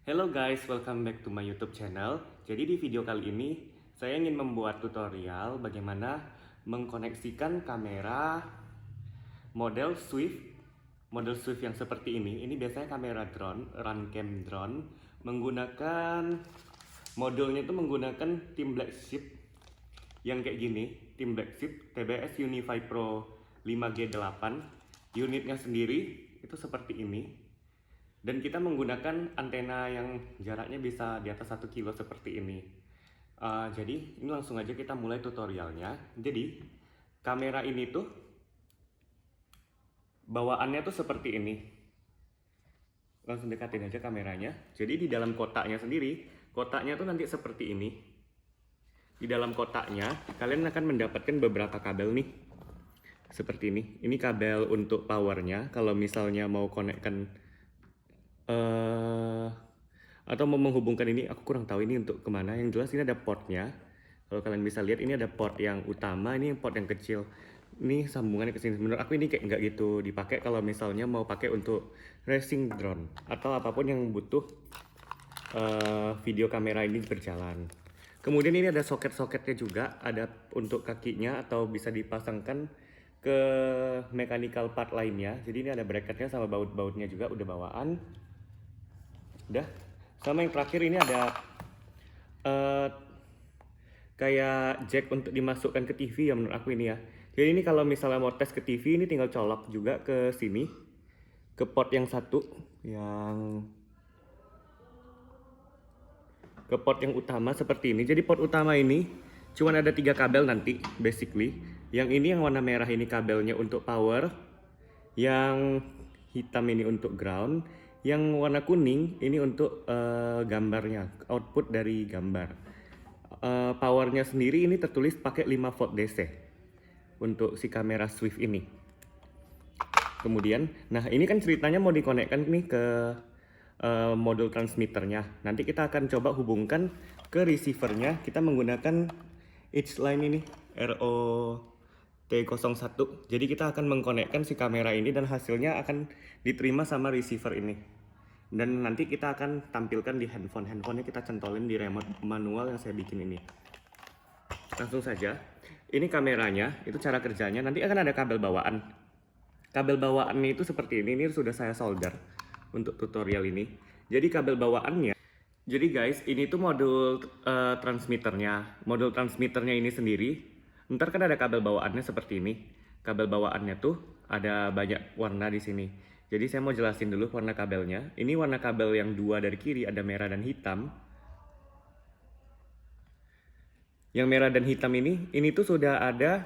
Hello guys, welcome back to my YouTube channel. Jadi di video kali ini saya ingin membuat tutorial bagaimana mengkoneksikan kamera model Swift yang seperti ini. Ini biasanya kamera drone, run cam drone, menggunakan modulnya itu menggunakan tim Blackship yang kayak gini, tim Blackship TBS Unify Pro 5G8. Unitnya sendiri itu seperti ini. Dan kita menggunakan antena yang jaraknya bisa di atas 1 kilo seperti ini. Jadi ini langsung aja kita mulai tutorialnya. Jadi kamera ini tuh bawaannya tuh seperti ini. Langsung dekatin aja kameranya. Jadi di dalam kotaknya sendiri, kotaknya tuh nanti seperti ini. Di dalam kotaknya kalian akan mendapatkan beberapa kabel nih. Seperti ini. Ini kabel untuk powernya. Kalau misalnya mau konekkan atau mau menghubungkan ini, aku kurang tahu ini untuk kemana. Yang jelas ini ada portnya. Kalau kalian bisa lihat ini ada port yang utama, ini port yang kecil. Ini sambungannya ke sini. Menurut aku ini kayak nggak gitu dipakai kalau misalnya mau pakai untuk racing drone atau apapun yang butuh video kamera ini berjalan. Kemudian ini ada soket-soketnya juga, ada untuk kakinya atau bisa dipasangkan ke mechanical part lainnya. Jadi ini ada bracketnya sama baut-bautnya juga udah bawaan. Udah. Sama yang terakhir ini ada kayak jack untuk dimasukkan ke TV ya menurut aku ini ya. Jadi ini kalau misalnya mau tes ke TV ini tinggal colok juga ke sini, ke port yang satu, ke port yang utama seperti ini. Jadi port utama ini cuma ada 3 kabel nanti basically. Yang ini yang warna merah ini kabelnya untuk power, yang hitam ini untuk ground, yang warna kuning ini untuk gambarnya, output dari gambar. Powernya sendiri ini tertulis pakai 5 volt DC untuk si kamera Swift ini. Kemudian, nah ini kan ceritanya mau dikonekkan nih ke modul transmitternya. Nanti kita akan coba hubungkan ke receivernya. Kita menggunakan H-line ini, ROT01. Jadi kita akan mengkonekkan si kamera ini dan hasilnya akan diterima sama receiver ini. Dan nanti kita akan tampilkan di handphone. Handphonenya kita centolin di remote manual yang saya bikin ini. Langsung saja. Ini kameranya, itu cara kerjanya. Nanti akan ada kabel bawaan. Kabel bawaannya itu seperti ini. Ini sudah saya solder untuk tutorial ini. Jadi kabel bawaannya. Jadi guys, ini tuh modul transmitternya. Modul transmitternya ini sendiri. Ntar kan ada kabel bawaannya seperti ini. Kabel bawaannya tuh ada banyak warna di sini. Jadi saya mau jelasin dulu warna kabelnya. Ini warna kabel yang 2 dari kiri, ada merah dan hitam. Yang merah dan hitam ini tuh sudah ada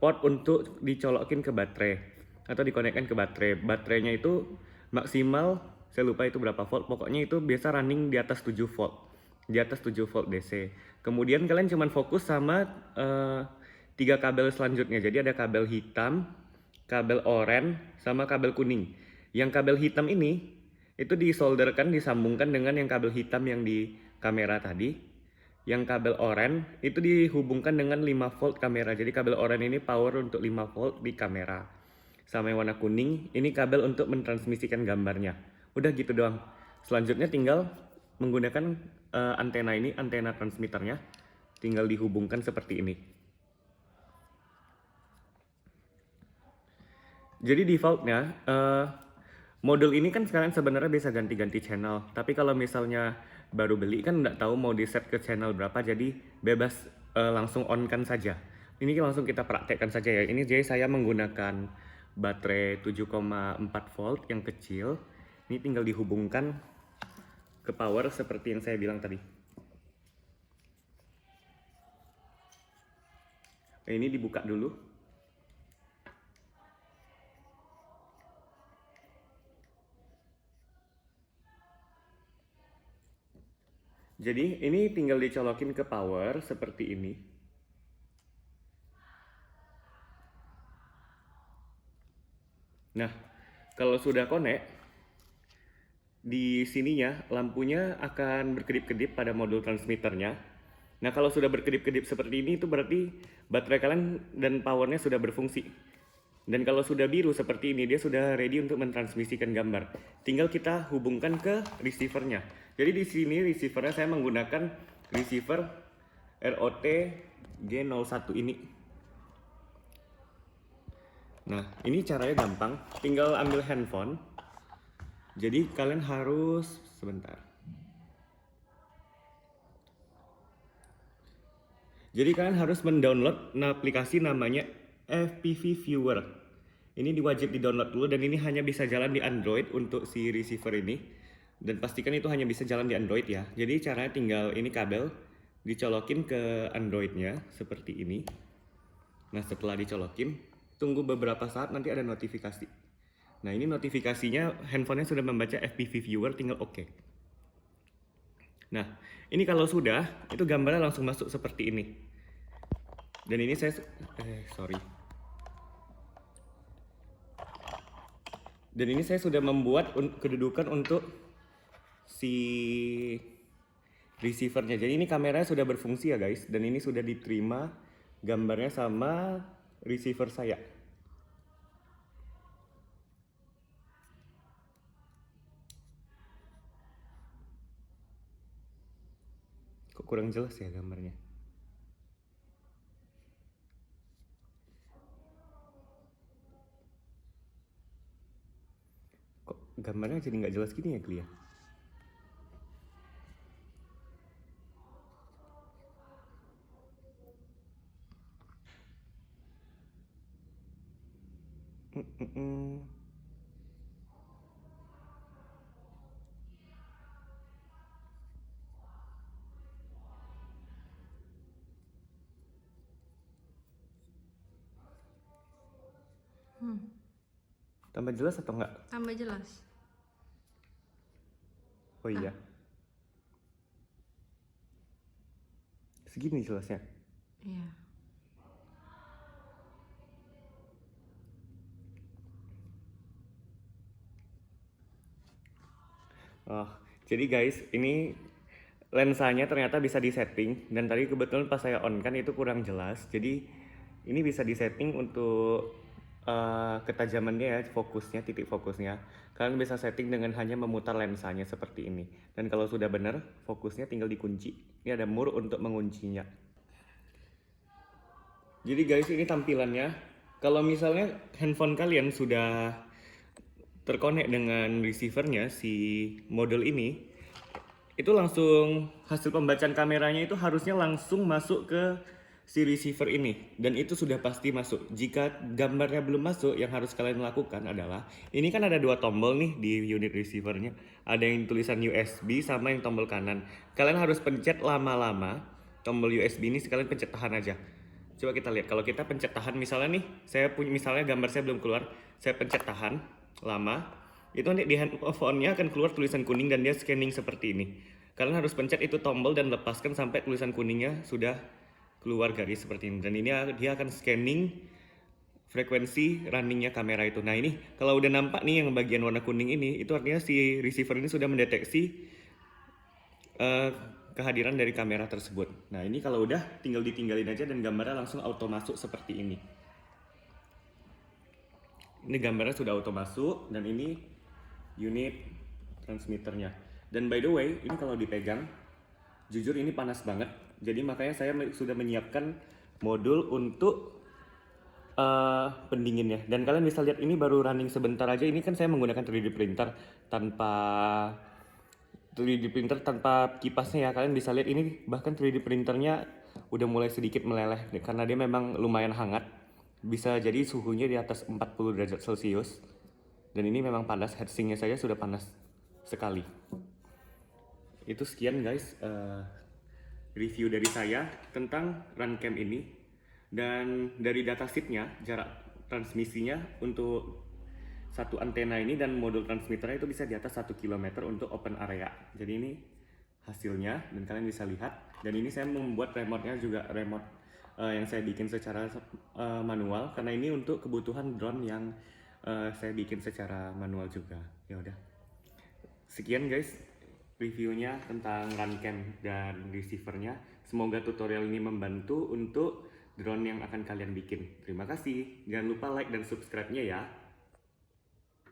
port untuk dicolokin ke baterai atau dikonekkan ke baterai. Baterainya itu maksimal, saya lupa itu berapa volt. Pokoknya itu biasa running di atas 7 volt. Di atas 7 volt DC. Kemudian kalian cuman fokus sama 3 kabel selanjutnya. Jadi ada kabel hitam, kabel oranye, sama kabel kuning. Yang kabel hitam ini itu disolderkan, disambungkan dengan yang kabel hitam yang di kamera tadi. Yang kabel oranye itu dihubungkan dengan 5 volt kamera. Jadi kabel oranye ini power untuk 5 volt di kamera. Sama yang warna kuning, ini kabel untuk mentransmisikan gambarnya. Udah gitu doang. Selanjutnya tinggal menggunakan antena ini, antena transmitternya. Tinggal dihubungkan seperti ini. Jadi defaultnya modul ini kan sekarang sebenarnya bisa ganti-ganti channel. Tapi kalau misalnya baru beli kan nggak tahu mau di set ke channel berapa, jadi bebas langsung on kan saja. Ini langsung kita praktekkan saja ya. Ini jadi saya menggunakan baterai 7,4 volt yang kecil. Ini tinggal dihubungkan ke power seperti yang saya bilang tadi. Nah, ini dibuka dulu. Jadi ini tinggal dicolokin ke power seperti ini. Nah, kalau sudah connect, di sininya lampunya akan berkedip-kedip pada modul transmitternya. Nah, kalau sudah berkedip-kedip seperti ini itu berarti baterai kalian dan powernya sudah berfungsi. Dan kalau sudah biru seperti ini, dia sudah ready untuk mentransmisikan gambar. Tinggal kita hubungkan ke receivernya. Jadi di sini receivernya saya menggunakan receiver ROT G01 ini. Nah, ini caranya gampang. Tinggal ambil handphone. Jadi kalian harus sebentar. Jadi kalian harus mendownload aplikasi namanya FPV Viewer. Ini wajib di-download dulu dan ini hanya bisa jalan di Android untuk si receiver ini. Dan pastikan itu hanya bisa jalan di Android ya. Jadi caranya tinggal ini kabel dicolokin ke Androidnya seperti ini. Nah setelah dicolokin, tunggu beberapa saat nanti ada notifikasi. Nah ini notifikasinya handphonenya sudah membaca FPV Viewer, tinggal oke. Nah ini kalau sudah, itu gambarnya langsung masuk seperti ini. Dan ini saya, Dan ini saya sudah membuat kedudukan untuk si receivernya. Jadi ini kameranya sudah berfungsi ya guys. Dan ini sudah diterima gambarnya sama receiver saya. Kok kurang jelas ya gambarnya? Kok gambarnya jadi nggak jelas gini ya Glia? Tambah jelas atau enggak? Tambah jelas. Oh iya. Segini jelasnya. Iya. Oh, jadi guys, ini lensanya ternyata bisa disetting dan tadi kebetulan pas saya on kan itu kurang jelas. Jadi ini bisa disetting untuk ketajamannya ya, fokusnya, titik fokusnya. Kalian bisa setting dengan hanya memutar lensanya seperti ini. Dan kalau sudah benar, fokusnya tinggal dikunci. Ini ada mur untuk menguncinya. Jadi guys, ini tampilannya. Kalau misalnya handphone kalian sudah terkonek dengan receivernya si model ini, itu langsung hasil pembacaan kameranya itu harusnya langsung masuk ke si receiver ini, dan itu sudah pasti masuk. Jika gambarnya belum masuk, yang harus kalian lakukan adalah ini kan ada dua tombol nih di unit receivernya, ada yang tulisan USB sama yang tombol kanan. Kalian harus pencet lama-lama tombol USB ini, sekalian pencet tahan aja. Coba kita lihat, kalau kita pencet tahan misalnya nih, saya punya misalnya gambar saya belum keluar, saya pencet tahan lama, itu nanti di handphone-nya akan keluar tulisan kuning dan dia scanning seperti ini. Kalian harus pencet itu tombol dan lepaskan sampai tulisan kuningnya sudah keluar garis seperti ini. Dan ini dia akan scanning frekuensi runningnya kamera itu. Nah ini kalau udah nampak nih yang bagian warna kuning ini, itu artinya si receiver ini sudah mendeteksi kehadiran dari kamera tersebut. Nah ini kalau udah tinggal ditinggalin aja dan gambarnya langsung auto masuk seperti ini. Ini gambarnya sudah auto masuk dan ini unit transmitternya. Dan by the way, ini kalau dipegang, jujur ini panas banget. Jadi makanya saya sudah menyiapkan modul untuk pendinginnya. Dan kalian bisa lihat ini baru running sebentar aja. Ini kan saya menggunakan 3D printer tanpa 3D printer tanpa kipasnya ya. Kalian bisa lihat ini bahkan 3D printernya udah mulai sedikit meleleh karena dia memang lumayan hangat. Bisa jadi suhunya di atas 40 derajat Celcius. Dan ini memang panas, heatsinknya saja sudah panas sekali. Itu sekian guys review dari saya tentang RunCam ini. Dan dari datasheetnya, jarak transmisinya untuk satu antena ini dan modul transmitternya itu bisa di atas 1 km untuk open area. Jadi ini hasilnya dan kalian bisa lihat. Dan ini saya membuat remote-nya juga remote yang saya bikin secara manual, karena ini untuk kebutuhan drone yang saya bikin secara manual juga. Ya udah. Sekian guys reviewnya tentang RunCam dan receivernya. Semoga tutorial ini membantu untuk drone yang akan kalian bikin. Terima kasih. Jangan lupa like dan subscribe-nya ya.